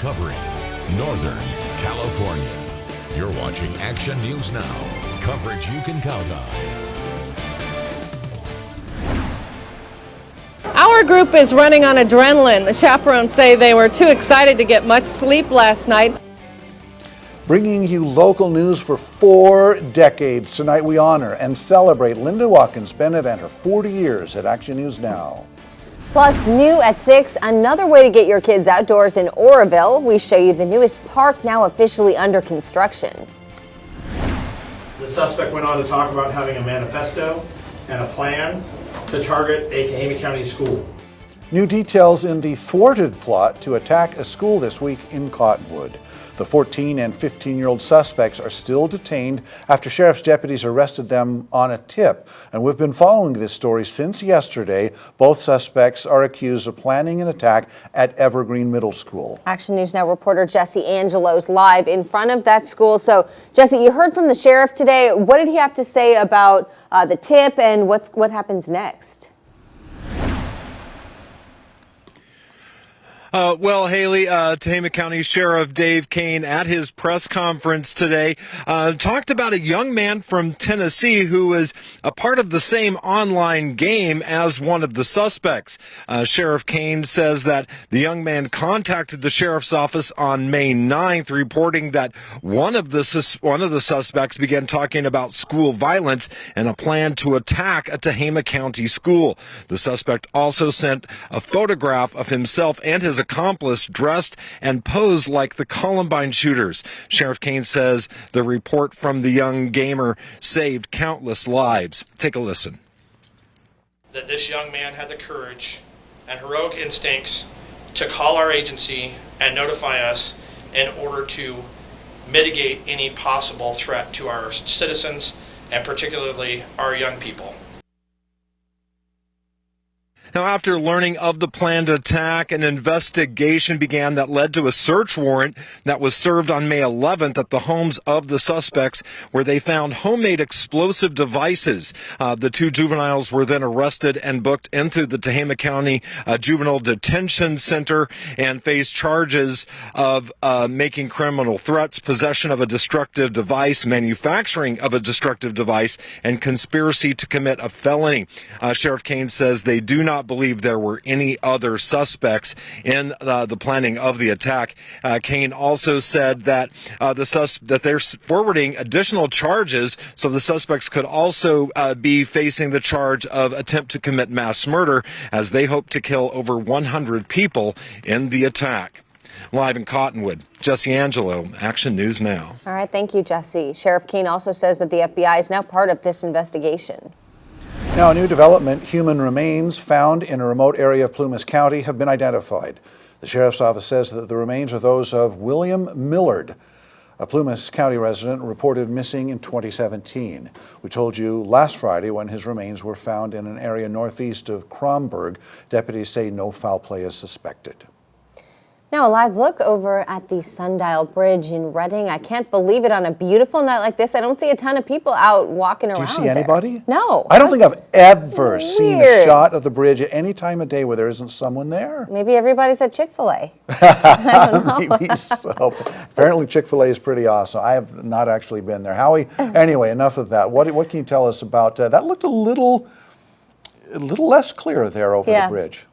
covering Northern California. You're watching Action News Now, coverage you can count on. Our group is running on adrenaline. The chaperones say they were too excited to get much sleep last night. Bringing you local news for 4 decades. Tonight we honor and celebrate Linda Watkins Bennett and her 40 years at Action News Now. Plus, new at 6, another way to get your kids outdoors in Oroville. We show you the newest park now officially under construction. The suspect went on to talk about having a manifesto and a plan to target a Tehama County school. New details in the Thwarted plot to attack a school this week in Cottonwood. The 14 and 15-year-old suspects are still detained after sheriff's deputies arrested them on a tip. And we've been following this story since yesterday. Both suspects are accused of planning an attack at Evergreen Middle School. Action News Now reporter Jesse Angelo's live in front of that school. So, Jesse, you heard from the sheriff today. What did he have to say about the tip and what happens next? Well, Haley, Tehama County Sheriff Dave Kane at his press conference today talked about a young man from Tennessee who was a part of the same online game as one of the suspects. Sheriff Kane says that the young man contacted the sheriff's office on May 9th, reporting that one of the suspects began talking about school violence and a plan to attack a Tehama County school. The suspect also sent a photograph of himself and his accomplice dressed and posed like the Columbine shooters. Sheriff Kane says the report from the young gamer saved countless lives. Take a listen. That this young man had the courage and heroic instincts to call our agency and notify us in order to mitigate any possible threat to our citizens and particularly our young people. Now, after learning of the planned attack, an investigation began that led to a search warrant that was served on May 11th at the homes of the suspects, where they found homemade explosive devices. The 2 juveniles were then arrested and booked into the Tehama County Juvenile Detention Center and faced charges of making criminal threats, possession of a destructive device, manufacturing of a destructive device, and conspiracy to commit a felony. Sheriff Kane says they do not believe there were any other suspects in the planning of the attack. Kane also said that that they're forwarding additional charges, so the suspects could also be facing the charge of attempt to commit mass murder, as they hope to kill over 100 people in the attack. Live in Cottonwood, Jesse Angelo, Action News Now. All right, thank you, Jesse. Sheriff Kane also says that the FBI is now part of this investigation. Now, a new development: human remains found in a remote area of Plumas County have been identified. The sheriff's office says that the remains are those of William Millard, a Plumas County resident reported missing in 2017. We told you last Friday when his remains were found in an area northeast of Cromberg. Deputies say no foul play is suspected. Now, a live look over at the Sundial Bridge in Redding. I can't believe it, on a beautiful night like this. I don't see a ton of people out walking around. Do you see anybody? There. No. I don't think I've ever seen a shot of the bridge at any time of day where there isn't someone there. Maybe everybody's at Chick-fil-A. I don't know. Maybe so. Apparently Chick-fil-A is pretty awesome. I have not actually been there. Howie, anyway, enough of that. What can you tell us about that? Looked a little less clear there over the bridge.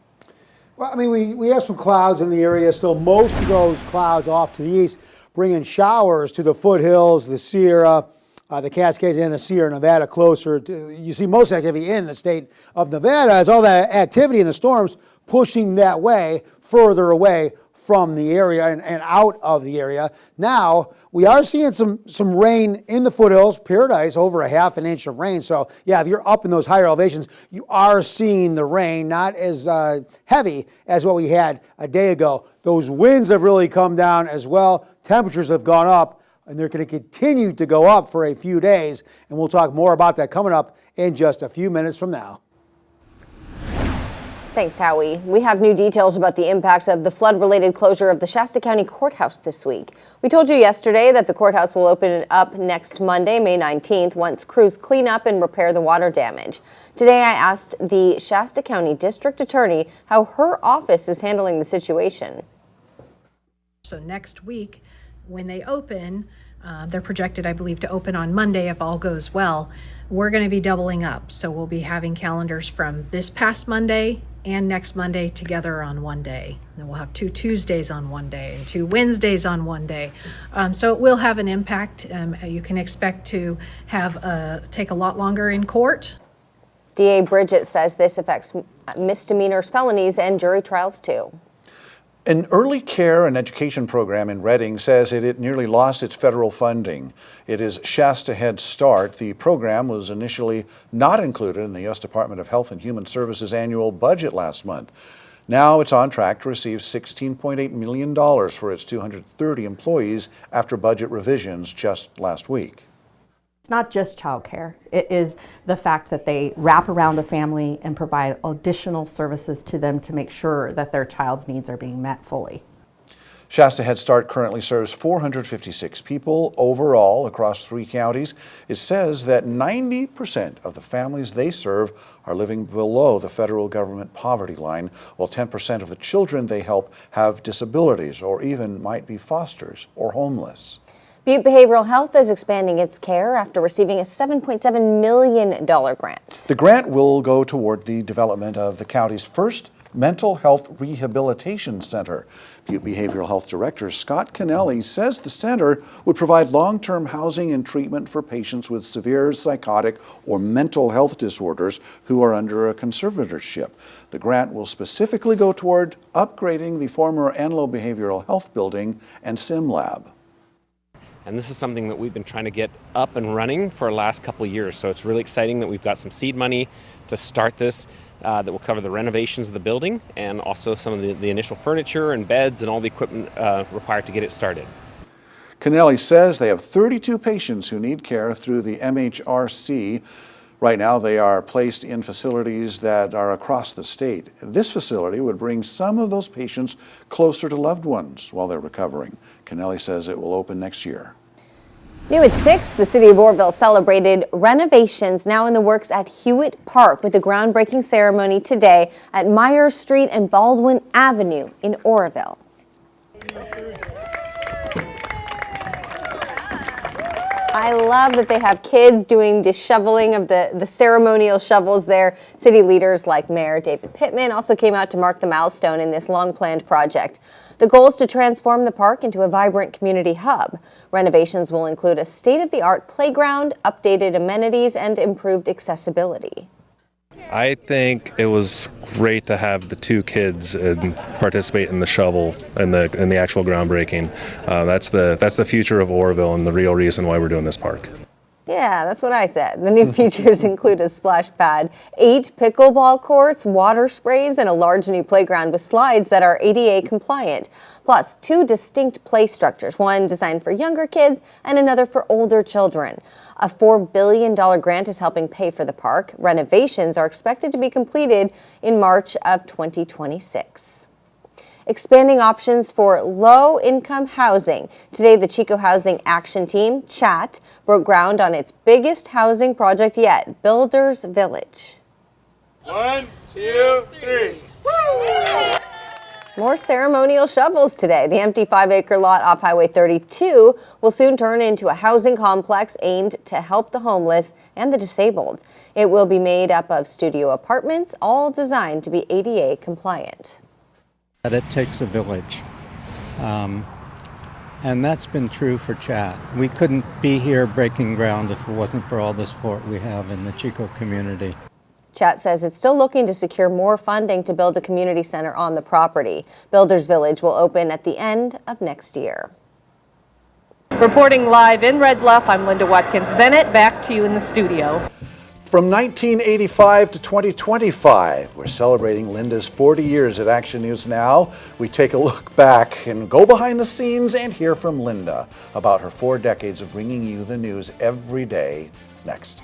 Well, I mean, we have some clouds in the area still. Most of those clouds off to the east bringing showers to the foothills, the Sierra, the Cascades, and the Sierra Nevada closer. You see most activity in the state of Nevada as all that activity in the storms pushing that way, further away from the area and out of the area. Now, we are seeing some rain in the foothills, Paradise, over a ½ an inch of rain. So, yeah, if you're up in those higher elevations, you are seeing the rain, not as heavy as what we had a day ago. Those winds have really come down as well. Temperatures have gone up, and they're going to continue to go up for a few days. And we'll talk more about that coming up in just a few minutes from now. Thanks, Howie. We have new details about the impacts of the flood-related closure of the Shasta County Courthouse this week. We told you yesterday that the courthouse will open up next Monday, May 19th, once crews clean up and repair the water damage. Today, I asked the Shasta County District Attorney how her office is handling the situation. So next week, when they open, they're projected, I believe, to open on Monday if all goes well. We're going to be doubling up. So we'll be having calendars from this past Monday and next Monday together on one day. And we'll have 2 Tuesdays on one day and 2 Wednesdays on one day. So it will have an impact. You can expect to have take a lot longer in court. DA Bridget says this affects misdemeanors, felonies, and jury trials too. An early care and education program in Reading says it nearly lost its federal funding. It is Shasta Head Start. The program was initially not included in the U.S. Department of Health and Human Services annual budget last month. Now it's on track to receive $16.8 million for its 230 employees after budget revisions just last week. It's not just childcare. It is the fact that they wrap around a family and provide additional services to them to make sure that their child's needs are being met fully. Shasta Head Start currently serves 456 people overall across 3 counties. It says that 90% of the families they serve are living below the federal government poverty line, while 10% of the children they help have disabilities or even might be fosters or homeless. Butte Behavioral Health is expanding its care after receiving a $7.7 million grant. The grant will go toward the development of the county's first mental health rehabilitation center. Butte Behavioral Health Director Scott Kennelly says the center would provide long-term housing and treatment for patients with severe psychotic or mental health disorders who are under a conservatorship. The grant will specifically go toward upgrading the former Enloe Behavioral Health Building and Sim Lab. And this is something that we've been trying to get up and running for the last couple of years. So it's really exciting that we've got some seed money to start this that will cover the renovations of the building and also some of the initial furniture and beds and all the equipment required to get it started. Kennelly says they have 32 patients who need care through the MHRC. Right now, they are placed in facilities that are across the state. This facility would bring some of those patients closer to loved ones while they're recovering. Kennelly says it will open next year. New at 6, the city of Oroville celebrated renovations now in the works at Hewitt Park with a groundbreaking ceremony today at Myers Street and Baldwin Avenue in Oroville. I love that they have kids doing the shoveling of the ceremonial shovels there. City leaders like Mayor David Pittman also came out to mark the milestone in this long-planned project. The goal is to transform the park into a vibrant community hub. Renovations will include a state-of-the-art playground, updated amenities, and improved accessibility. I think it was great to have the 2 kids participate in the shovel and the actual groundbreaking. That's the future of Oroville and the real reason why we're doing this park. Yeah, that's what I said. The new features include a splash pad, 8 pickleball courts, water sprays, and a large new playground with slides that are ADA compliant. Plus 2 distinct play structures, one designed for younger kids and another for older children. A $4 billion grant is helping pay for the park. Renovations are expected to be completed in March of 2026. Expanding options for low-income housing. Today, the Chico Housing Action Team, CHAT, broke ground on its biggest housing project yet, Builders Village. 1, 2, 3. Woo! More ceremonial shovels today. The empty 5-acre lot off Highway 32 will soon turn into a housing complex aimed to help the homeless and the disabled. It will be made up of studio apartments, all designed to be ADA compliant. It takes a village, and that's been true for CHAT. We couldn't be here breaking ground if it wasn't for all the support we have in the Chico community. CHAT says it's still looking to secure more funding to build a community center on the property. Builders Village will open at the end of next year. Reporting live in Red Bluff, I'm Linda Watkins-Bennett. Back to you in the studio. From 1985 to 2025, we're celebrating Linda's 40 years at Action News Now. We take a look back and go behind the scenes and hear from Linda about her 4 decades of bringing you the news every day. Next.